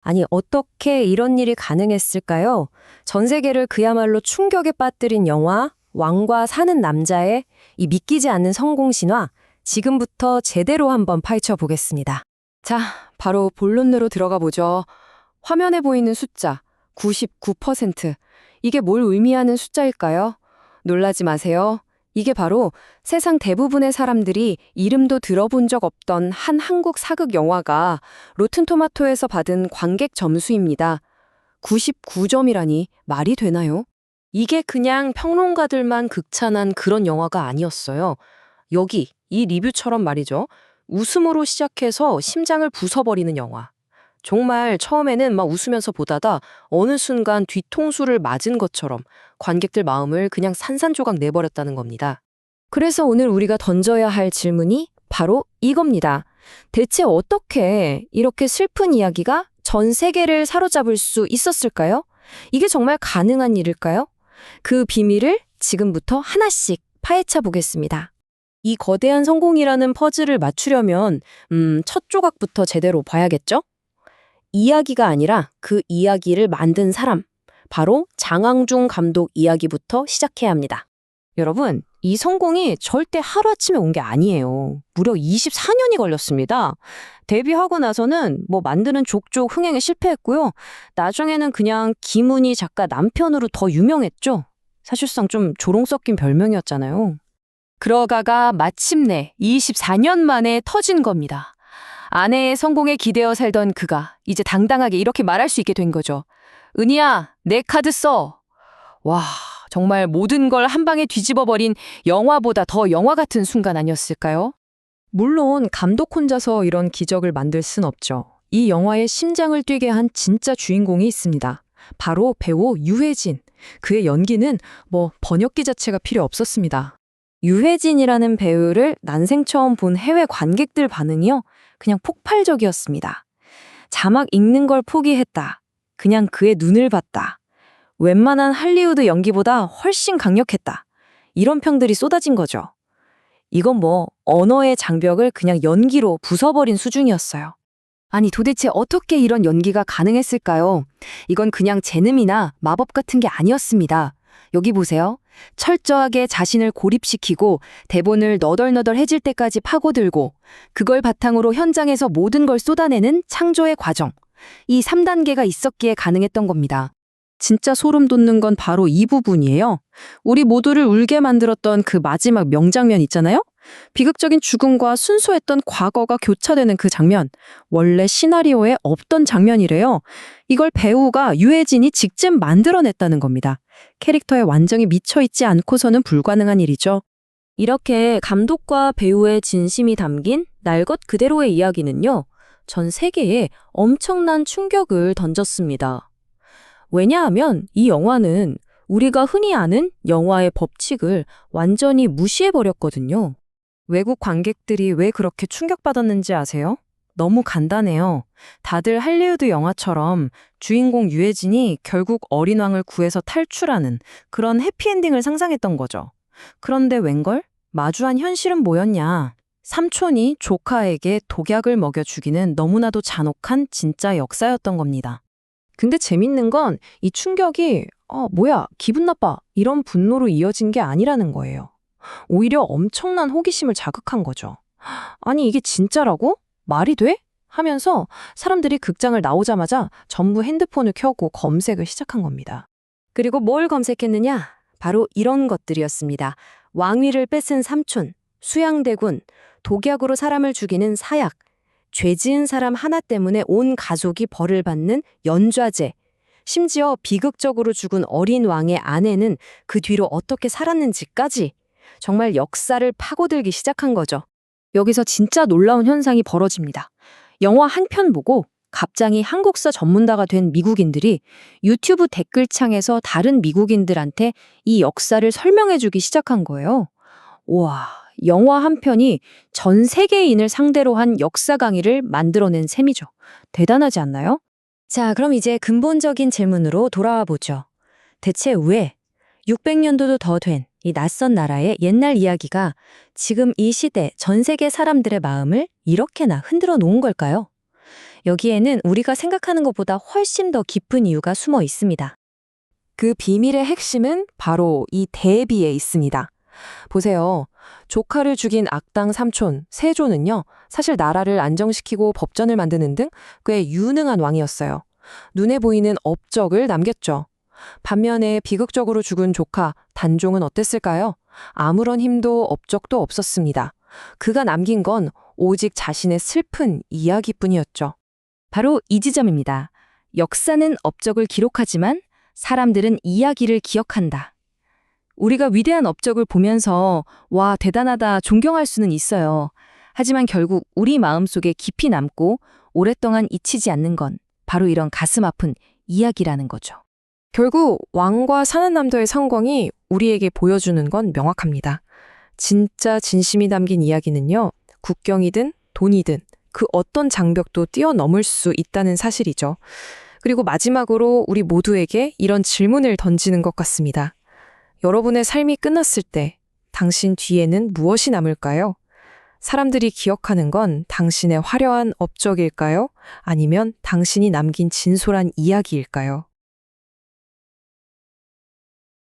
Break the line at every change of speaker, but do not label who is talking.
아니, 어떻게 이런 일이 가능했을까요? 전 세계를 그야말로 충격에 빠뜨린 영화, 왕과 사는 남자의 이 믿기지 않는 성공 신화, 지금부터 제대로 한번 파헤쳐 보겠습니다.
자, 바로 본론으로 들어가 보죠. 화면에 보이는 숫자 99%. 이게 뭘 의미하는 숫자일까요? 놀라지 마세요. 이게 바로 세상 대부분의 사람들이 이름도 들어본 적 없던 한 한국 사극 영화가 로튼토마토에서 받은 관객 점수입니다. 99점이라니 말이 되나요? 이게 그냥 평론가들만 극찬한 그런 영화가 아니었어요. 여기 이 리뷰처럼 말이죠. 웃음으로 시작해서 심장을 부숴버리는 영화. 정말 처음에는 막 웃으면서 보다가 어느 순간 뒤통수를 맞은 것처럼 관객들 마음을 그냥 산산조각 내버렸다는 겁니다.
그래서 오늘 우리가 던져야 할 질문이 바로 이겁니다. 대체 어떻게 이렇게 슬픈 이야기가 전 세계를 사로잡을 수 있었을까요? 이게 정말 가능한 일일까요? 그 비밀을 지금부터 하나씩 파헤쳐 보겠습니다. 이 거대한 성공이라는 퍼즐을 맞추려면 첫 조각부터 제대로 봐야겠죠? 이야기가 아니라 그 이야기를 만든 사람, 바로 장항준 감독 이야기부터 시작해야 합니다. 여러분, 이 성공이 절대 하루아침에 온 게 아니에요. 무려 24년이 걸렸습니다. 데뷔하고 나서는 만드는 족족 흥행에 실패했고요. 나중에는 그냥 김은희 작가 남편으로 더 유명했죠. 사실상 좀 조롱 섞인 별명이었잖아요.
그러다가 마침내 24년 만에 터진 겁니다. 아내의 성공에 기대어 살던 그가 이제 당당하게 이렇게 말할 수 있게 된 거죠. 은희야, 내 카드 써. 와, 정말 모든 걸 한 방에 뒤집어버린 영화보다 더 영화 같은 순간 아니었을까요?
물론 감독 혼자서 이런 기적을 만들 순 없죠. 이 영화의 심장을 뛰게 한 진짜 주인공이 있습니다. 바로 배우 유해진. 그의 연기는 번역기 자체가 필요 없었습니다. 유해진이라는 배우를 난생 처음 본 해외 관객들 반응이요. 그냥 폭발적이었습니다. 자막 읽는 걸 포기했다. 그냥 그의 눈을 봤다. 웬만한 할리우드 연기보다 훨씬 강력했다. 이런 평들이 쏟아진 거죠. 이건 언어의 장벽을 그냥 연기로 부숴버린 수준이었어요.
아니 도대체 어떻게 이런 연기가 가능했을까요? 이건 그냥 재능이나 마법 같은 게 아니었습니다. 여기 보세요. 철저하게 자신을 고립시키고 대본을 너덜너덜해질 때까지 파고들고 그걸 바탕으로 현장에서 모든 걸 쏟아내는 창조의 과정. 이 3단계가 있었기에 가능했던 겁니다.
진짜 소름 돋는 건 바로 이 부분이에요. 우리 모두를 울게 만들었던 그 마지막 명장면 있잖아요? 비극적인 죽음과 순수했던 과거가 교차되는 그 장면. 원래 시나리오에 없던 장면이래요. 이걸 배우가 유해진이 직접 만들어냈다는 겁니다. 캐릭터에 완전히 미쳐있지 않고서는 불가능한 일이죠. 이렇게 감독과 배우의 진심이 담긴 날 것 그대로의 이야기는요. 전 세계에 엄청난 충격을 던졌습니다. 왜냐하면 이 영화는 우리가 흔히 아는 영화의 법칙을 완전히 무시해버렸거든요. 외국 관객들이 왜 그렇게 충격받았는지 아세요? 너무 간단해요. 다들 할리우드 영화처럼 주인공 유해진이 결국 어린 왕을 구해서 탈출하는 그런 해피엔딩을 상상했던 거죠. 그런데 웬걸? 마주한 현실은 뭐였냐? 삼촌이 조카에게 독약을 먹여 죽이는 너무나도 잔혹한 진짜 역사였던 겁니다. 근데 재밌는 건 이 충격이 뭐야, 기분 나빠 이런 분노로 이어진 게 아니라는 거예요. 오히려 엄청난 호기심을 자극한 거죠. 아니 이게 진짜라고? 말이 돼? 하면서 사람들이 극장을 나오자마자 전부 핸드폰을 켜고 검색을 시작한 겁니다. 그리고 뭘 검색했느냐? 바로 이런 것들이었습니다. 왕위를 뺏은 삼촌, 수양대군, 독약으로 사람을 죽이는 사약, 죄 지은 사람 하나 때문에 온 가족이 벌을 받는 연좌제, 심지어 비극적으로 죽은 어린 왕의 아내는 그 뒤로 어떻게 살았는지까지 정말 역사를 파고들기 시작한 거죠. 여기서 진짜 놀라운 현상이 벌어집니다. 영화 한 편 보고 갑자기 한국사 전문가가 된 미국인들이 유튜브 댓글창에서 다른 미국인들한테 이 역사를 설명해주기 시작한 거예요. 우와, 영화 한 편이 전 세계인을 상대로 한 역사 강의를 만들어낸 셈이죠. 대단하지 않나요? 자, 그럼 이제 근본적인 질문으로 돌아와 보죠. 대체 왜 600년도도 더 된 이 낯선 나라의 옛날 이야기가 지금 이 시대 전 세계 사람들의 마음을 이렇게나 흔들어 놓은 걸까요?
여기에는 우리가 생각하는 것보다 훨씬 더 깊은 이유가 숨어 있습니다.
그 비밀의 핵심은 바로 이 대비에 있습니다. 보세요. 조카를 죽인 악당 삼촌 세조는요, 사실 나라를 안정시키고 법전을 만드는 등 꽤 유능한 왕이었어요. 눈에 보이는 업적을 남겼죠. 반면에 비극적으로 죽은 조카 단종은 어땠을까요? 아무런 힘도 업적도 없었습니다. 그가 남긴 건 오직 자신의 슬픈 이야기뿐이었죠.
바로 이 지점입니다. 역사는 업적을 기록하지만 사람들은 이야기를 기억한다. 우리가 위대한 업적을 보면서 와, 대단하다, 존경할 수는 있어요. 하지만 결국 우리 마음속에 깊이 남고 오랫동안 잊히지 않는 건 바로 이런 가슴 아픈 이야기라는 거죠.
결국 왕과 사는 남자의 성공이 우리에게 보여주는 건 명확합니다. 진짜 진심이 담긴 이야기는요, 국경이든 돈이든 그 어떤 장벽도 뛰어넘을 수 있다는 사실이죠. 그리고 마지막으로 우리 모두에게 이런 질문을 던지는 것 같습니다. 여러분의 삶이 끝났을 때 당신 뒤에는 무엇이 남을까요? 사람들이 기억하는 건 당신의 화려한 업적일까요? 아니면 당신이 남긴 진솔한 이야기일까요?